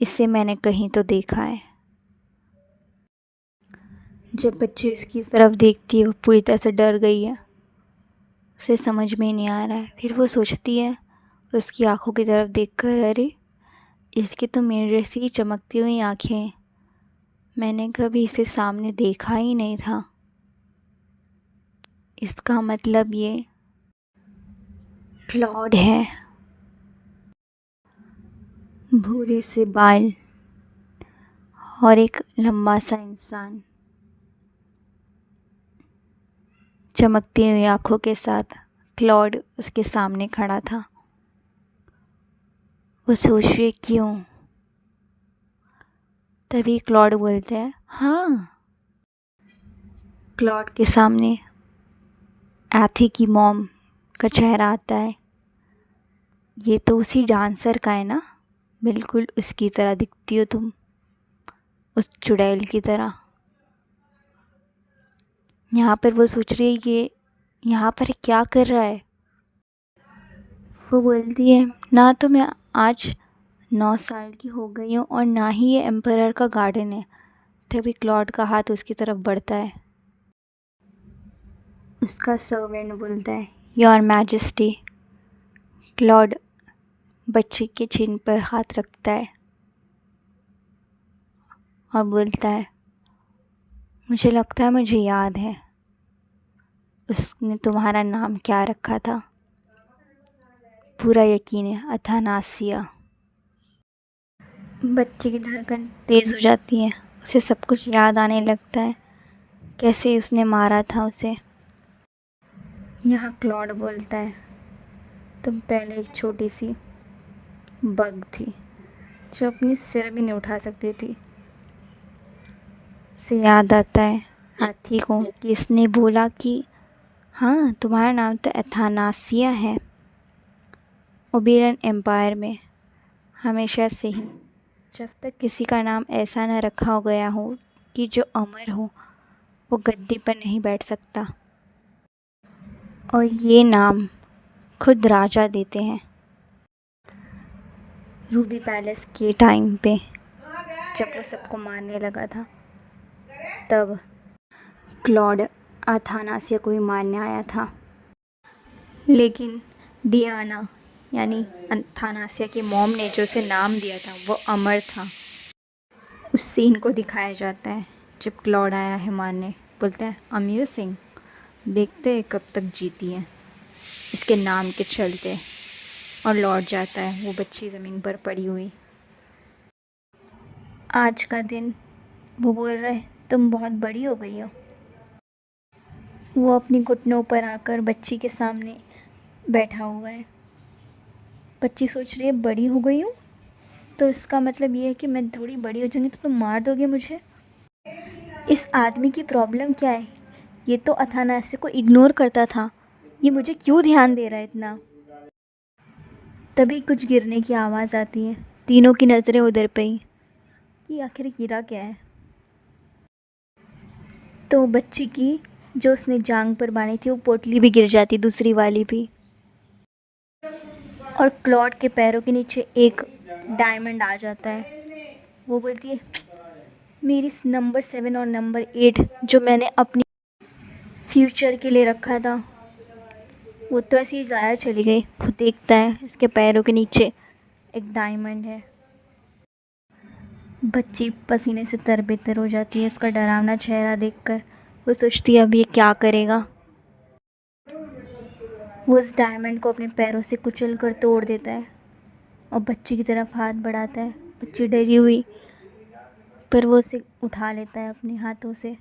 इसे मैंने कहीं तो देखा है। जब बच्चे इसकी तरफ देखती है वो पूरी तरह से डर गई है, उसे समझ में नहीं आ रहा है। फिर वो सोचती है उसकी आंखों की तरफ देखकर, अरे इसकी तो मेरे जैसी ही चमकती हुई आँखें हैं, मैंने कभी इसे सामने देखा ही नहीं था। इसका मतलब ये क्लॉड है। भूरे से बाल और एक लंबा सा इंसान चमकती हुई आँखों के साथ क्लॉड उसके सामने खड़ा था। वो सोच रही क्यों। तभी क्लॉड बोलते हैं हाँ। क्लॉड के सामने एथी की मॉम का चेहरा आता है। ये तो उसी डांसर का है ना, बिल्कुल उसकी तरह दिखती हो तुम, उस चुड़ैल की तरह। यहाँ पर वो सोच रही है ये यहाँ पर क्या कर रहा है। वो बोलती है ना तो मैं आज 9 साल की हो गई हूँ और ना ही ये एम्परर का गार्डन है। तभी क्लॉड का हाथ उसकी तरफ बढ़ता है। उसका सर्वेंट बोलता है योर मैजेस्टी। क्लॉड बच्चे के चिन पर हाथ रखता है और बोलता है मुझे लगता है मुझे याद है, उसने तुम्हारा नाम क्या रखा था। पूरा यकीन है, अथानासिया। बच्चे की धड़कन तेज़ हो जाती है, उसे सब कुछ याद आने लगता है, कैसे उसने मारा था उसे। यहाँ क्लॉड बोलता है तुम पहले एक छोटी सी बग थी जो अपनी सिर भी नहीं उठा सकती थी। उसे याद आता है हाथी को कि इसने बोला कि हाँ तुम्हारा नाम तो एथानासिया है। ओबेरन एम्पायर में हमेशा से ही जब तक किसी का नाम ऐसा न रखा गया हो कि जो अमर हो, वो गद्दी पर नहीं बैठ सकता। और ये नाम खुद राजा देते हैं। रूबी पैलेस के टाइम पे जब वो सबको मारने लगा था, तब क्लॉड अथानासिया को ही मारने आया था। लेकिन डियाना यानी अथानासिया की मॉम ने जो उसे नाम दिया था वो अमर था। उस सीन को दिखाया जाता है जब क्लॉड आया है मारने, बोलते हैं अम्यूजिंग, देखते हैं कब तक जीती है इसके नाम के चलते, और लौट जाता है वो बच्ची ज़मीन पर पड़ी हुई। आज का दिन वो बोल रहे तुम बहुत बड़ी हो गई हो। वो अपनी घुटनों पर आकर बच्ची के सामने बैठा हुआ है। बच्ची सोच रही है बड़ी हो गई हूँ तो इसका मतलब ये है कि मैं थोड़ी बड़ी हो जाऊँगी तो तुम मार दोगे मुझे। इस आदमी की प्रॉब्लम क्या है? ये तो अथानासिया को इग्नोर करता था, ये मुझे क्यों ध्यान दे रहा है इतना। तभी कुछ गिरने की आवाज़ आती है। तीनों की नज़रें उधर पे ही कि आखिर गिरा क्या है। तो बच्ची की जो उसने जांग पर बांधी थी वो पोटली भी गिर जाती, दूसरी वाली भी। और क्लॉड के पैरों के नीचे एक डायमंड आ जाता है। वो बोलती है मेरी नंबर 7 और नंबर 8 जो मैंने अपनी फ्यूचर के लिए रखा था वो तो ऐसे ही ज़ाया चली गई। वो देखता है इसके पैरों के नीचे एक डायमंड है। बच्ची पसीने से तरबेतर हो जाती है उसका डरावना चेहरा देखकर। वो सोचती है अब ये क्या करेगा। वो उस डायमंड को अपने पैरों से कुचल कर तोड़ देता है और बच्ची की तरफ हाथ बढ़ाता है। बच्ची डरी हुई, पर वो उसे उठा लेता है अपने हाथों से।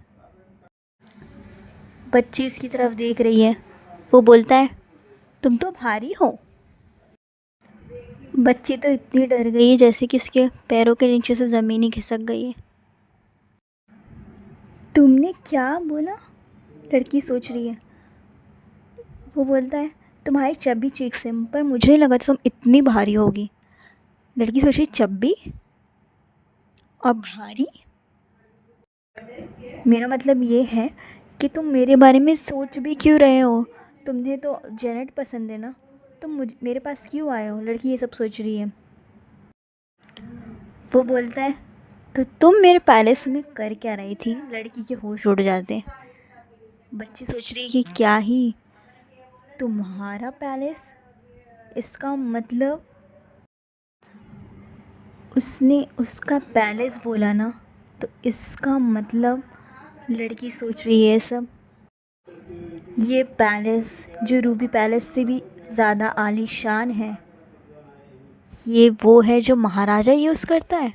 बच्ची उसकी तरफ देख रही है। वो बोलता है तुम तो भारी हो। बच्ची तो इतनी डर गई है जैसे कि उसके पैरों के नीचे से ज़मीन ही खिसक गई है। तुमने क्या बोला? लड़की सोच रही है। वो बोलता है तुम्हारी चब्बी चीख से, पर मुझे लगा था तुम इतनी भारी होगी। लड़की सोच रही चब्बी और भारी, मेरा मतलब ये है कि तुम मेरे बारे में सोच भी क्यों रहे हो? तुम्हें तो जेनेट पसंद है ना, तुम मेरे पास क्यों आए हो? लड़की ये सब सोच रही है। वो बोलता है तो तुम मेरे पैलेस में कर क्या रही थी? लड़की के होश उड़ जाते। बच्ची सोच रही है कि क्या ही, तुम्हारा पैलेस? इसका मतलब उसने उसका पैलेस बोला ना, तो इसका मतलब लड़की सोच रही है सब ये पैलेस जो रूबी पैलेस से भी ज़्यादा आलीशान है, ये वो है जो महाराजा यूज़ करता है।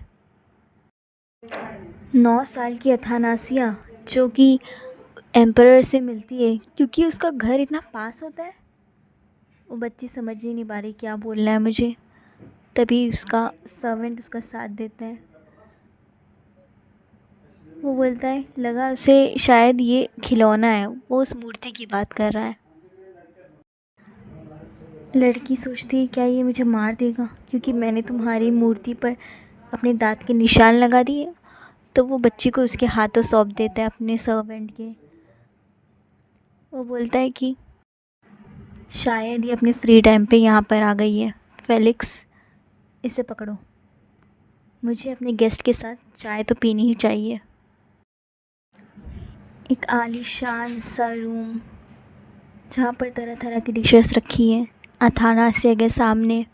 9 साल की अथानासिया जो कि एम्परर से मिलती है क्योंकि उसका घर इतना पास होता है। वो बच्ची समझ ही नहीं पा रही क्या बोलना है मुझे। तभी उसका सर्वेंट उसका साथ देता है। वो बोलता है लगा उसे शायद ये खिलौना है, वो उस मूर्ति की बात कर रहा है। लड़की सोचती है क्या ये मुझे मार देगा क्योंकि मैंने तुम्हारी मूर्ति पर अपने दांत के निशान लगा दिए। तो वो बच्ची को उसके हाथों सौंप देता है अपने सर्वेंट के। वो बोलता है कि शायद ये अपने फ्री टाइम पे यहाँ पर आ गई है। फेलिक्स, इसे पकड़ो, मुझे अपने गेस्ट के साथ चाय तो पीनी ही चाहिए। एक आलीशान सा रूम जहाँ पर तरह तरह की डिशेस रखी हैं अथानासिया के सामने।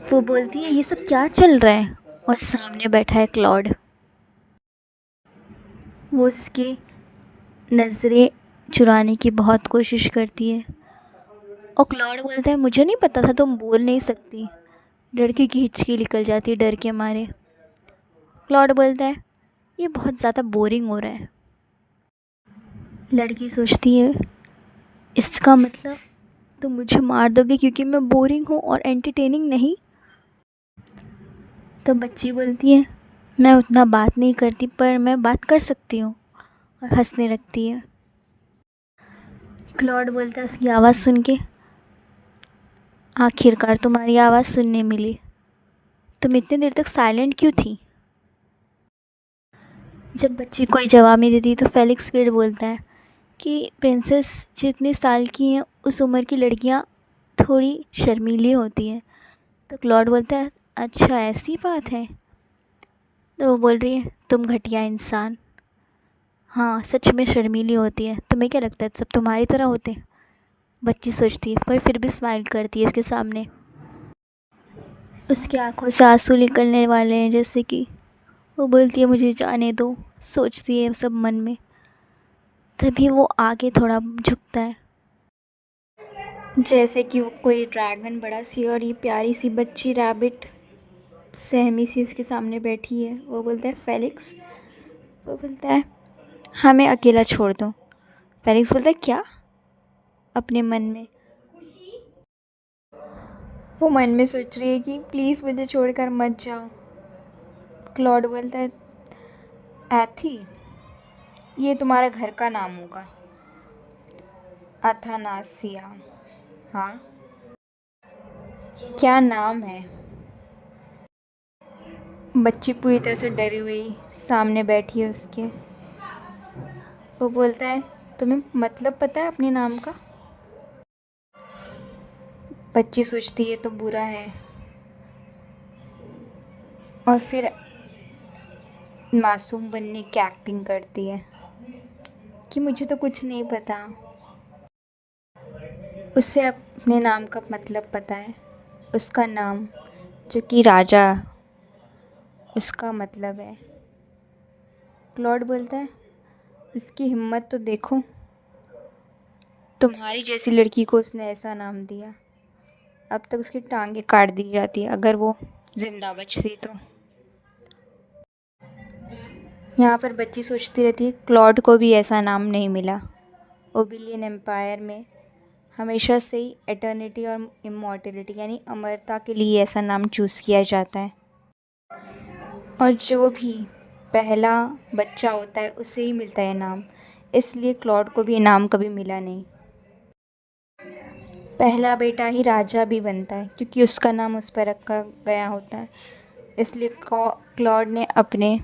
वो बोलती है ये सब क्या चल रहा है, और सामने बैठा है क्लॉड। वो उसकी नज़रें चुराने की बहुत कोशिश करती है और क्लॉड बोलता है मुझे नहीं पता था तुम बोल नहीं सकती। लड़की की हिचकी निकल जाती है डर के मारे। क्लॉड बोलता है ये बहुत ज़्यादा बोरिंग हो रहा है। लड़की सोचती है इसका मतलब तुम मुझे मार दोगे क्योंकि मैं बोरिंग हूँ और एंटरटेनिंग नहीं। तो बच्ची बोलती है मैं उतना बात नहीं करती पर मैं बात कर सकती हूँ, और हंसने लगती है। क्लॉड बोलता है उसकी आवाज़ सुन के आखिरकार तुम्हारी आवाज़ सुनने मिली, तुम इतनी देर तक साइलेंट क्यों थी? जब बच्ची कोई जवाब नहीं देती तो फेलिक्स फिर बोलता है कि प्रिंसेस जितने साल की हैं उस उम्र की लड़कियां थोड़ी शर्मीली होती हैं। तो क्लॉड बोलता है अच्छा ऐसी बात है। तो वो बोल रही है तुम घटिया इंसान। हाँ सच में शर्मीली होती है, तुम्हें क्या लगता है सब तुम्हारी तरह होते हैं? बच्ची सोचती है पर फिर भी स्माइल करती है उसके सामने। उसकी आंखों से आंसू निकलने वाले हैं जैसे कि। वो बोलती है मुझे जाने दो, सोचती है सब मन में। तभी वो आगे थोड़ा झुकता है, जैसे कि वो कोई ड्रैगन बड़ा सी, और ये प्यारी सी बच्ची रैबिट सहमी सी उसके सामने बैठी है। वो बोलता है फेलिक्स। वो बोलता है हमें अकेला छोड़ दो। फेलिक्स बोलता है क्या, अपने मन में। वो मन में सोच रही है कि प्लीज़ मुझे छोड़कर मत जाओ। क्लॉड बोलता है एथी, ये तुम्हारा घर का नाम होगा, अथानासिया। हाँ, क्या नाम है? बच्ची पूरी तरह से डरी हुई सामने बैठी है उसके। वो बोलता है तुम्हें मतलब पता है अपने नाम का? बच्ची सोचती है तो बुरा है, और फिर मासूम बनने की एक्टिंग करती है कि मुझे तो कुछ नहीं पता। उसे अपने नाम का मतलब पता है, उसका नाम जो कि राजा, उसका मतलब है। क्लॉड बोलता है उसकी हिम्मत तो देखो, तुम्हारी जैसी लड़की को उसने ऐसा नाम दिया। अब तक उसकी टांगें काट दी जाती है अगर वो जिंदा बचती तो। यहाँ पर बच्ची सोचती रहती है क्लॉड को भी ऐसा नाम नहीं मिला। ओबिलियन एम्पायर में हमेशा से ही एटर्निटी और इमॉर्टिलिटी यानी अमरता के लिए ऐसा नाम चूज़ किया जाता है, और जो भी पहला बच्चा होता है उसे ही मिलता है नाम। इसलिए क्लॉड को भी ये नाम कभी मिला नहीं। पहला बेटा ही राजा भी बनता है क्योंकि उसका नाम उस पर रखा गया होता है। इसलिए क्लॉड ने अपने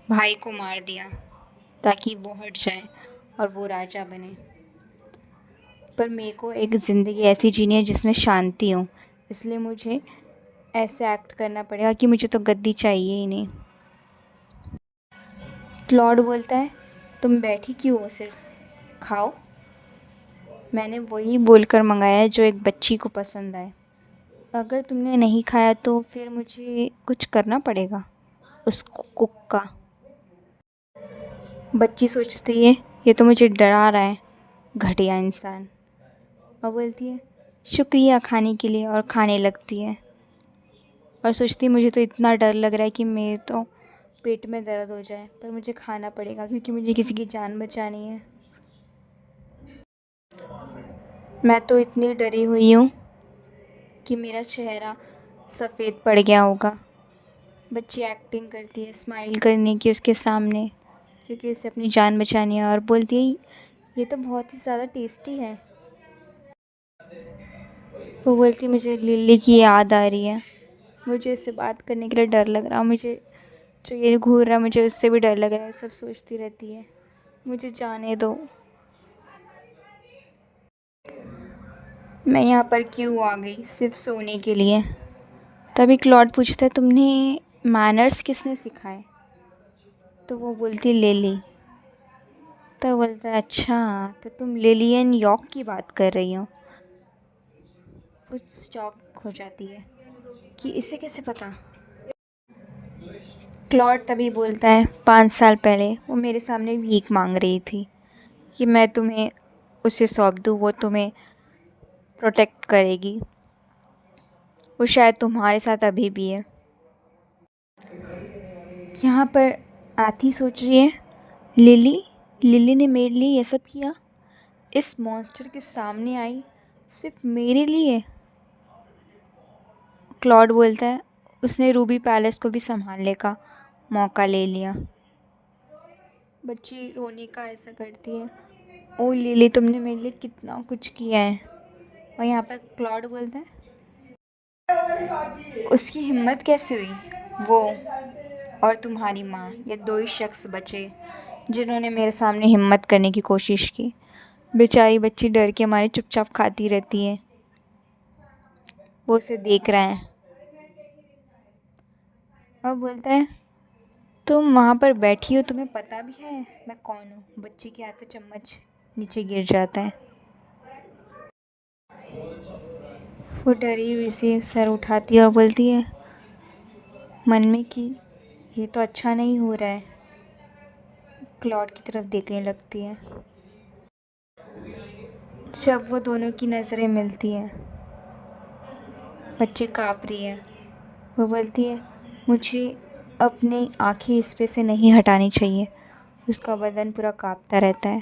भाई को मार दिया ताकि वो हट जाए और वो राजा बने। पर मेरे को एक ज़िंदगी ऐसी जीनी है जिसमें शांति हो, इसलिए मुझे ऐसे एक्ट करना पड़ेगा कि मुझे तो गद्दी चाहिए ही नहीं। क्लॉड बोलता है तुम बैठी क्यों हो, सिर्फ खाओ। मैंने वही बोलकर मंगाया है जो एक बच्ची को पसंद आए। अगर तुमने नहीं खाया तो फिर मुझे कुछ करना पड़ेगा उस कुक का। बच्ची सोचती है ये तो मुझे डरा रहा है, घटिया इंसान। और बोलती है शुक्रिया खाने के लिए, और खाने लगती है। और सोचती है मुझे तो इतना डर लग रहा है कि मेरे तो पेट में दर्द हो जाए, पर मुझे खाना पड़ेगा क्योंकि मुझे किसी की जान बचानी है। मैं तो इतनी डरी हुई हूँ कि मेरा चेहरा सफ़ेद पड़ गया होगा। बच्ची एक्टिंग करती है स्माइल करने की उसके सामने, क्योंकि उसे अपनी जान बचानी है, और बोलती है ये तो बहुत ही ज़्यादा टेस्टी है। वो बोलती मुझे लिली की याद आ रही है, मुझे इससे बात करने के लिए डर लग रहा है, मुझे जो ये घूर रहा है मुझे उससे भी डर लग रहा है। सब सोचती रहती है मुझे जाने दो, मैं यहाँ पर क्यों आ गई सिर्फ सोने के लिए। तभी क्लॉड पूछता है तुमने मैनर्स किसने सिखाए? तो वो बोलती लिली। तो बोलता है अच्छा, तो तुम लिलियन यॉर्क की बात कर रही हो। कुछ शॉक हो जाती है कि इसे कैसे पता। क्लॉड तभी बोलता है 5 साल पहले वो मेरे सामने भीख मांग रही थी कि मैं तुम्हें उसे सौंप दूँ, वो तुम्हें प्रोटेक्ट करेगी। वो शायद तुम्हारे साथ अभी भी है। यहाँ पर आती सोच रही है लिली, लिली ने मेरे लिए ये सब किया, इस मॉन्स्टर के सामने आई सिर्फ मेरे लिए। क्लॉड बोलता है उसने रूबी पैलेस को भी संभालने का मौका ले लिया। बच्ची रोने का ऐसा करती है ओ लिली तुमने मेरे लिए कितना कुछ किया है। और यहाँ पर क्लॉड बोलता है उसकी हिम्मत कैसे हुई, वो और तुम्हारी माँ, ये दो ही शख्स बचे जिन्होंने मेरे सामने हिम्मत करने की कोशिश की। बेचारी बच्ची डर के मारे चुपचाप खाती रहती है। वो उसे देख रहा है और बोलता है तुम वहाँ पर बैठी हो, तुम्हें पता भी है मैं कौन हूँ? बच्ची के हाथ से चम्मच नीचे गिर जाता है। वो डरी हुई सी सर उठाती है और बोलती है मन में कि ये तो अच्छा नहीं हो रहा है। क्लॉड की तरफ देखने लगती है। जब वो दोनों की नज़रें मिलती हैं, बच्ची काँप रही है। वो बोलती है मुझे अपनी आँखें इस पे से नहीं हटानी चाहिए। उसका बदन पूरा काँपता रहता है।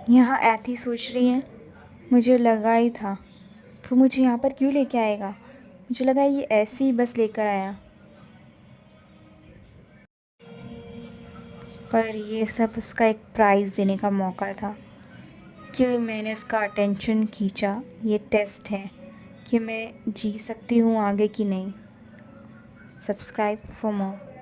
यहाँ ऐथी सोच रही है मुझे लगा ही था, वो मुझे यहाँ पर क्यों लेके आएगा? मुझे लगा ये ऐसे ही बस लेकर आया, पर ये सब उसका एक प्राइज़ देने का मौका था कि मैंने उसका अटेंशन खींचा। ये टेस्ट है कि मैं जी सकती हूँ आगे कि नहीं। Subscribe for more.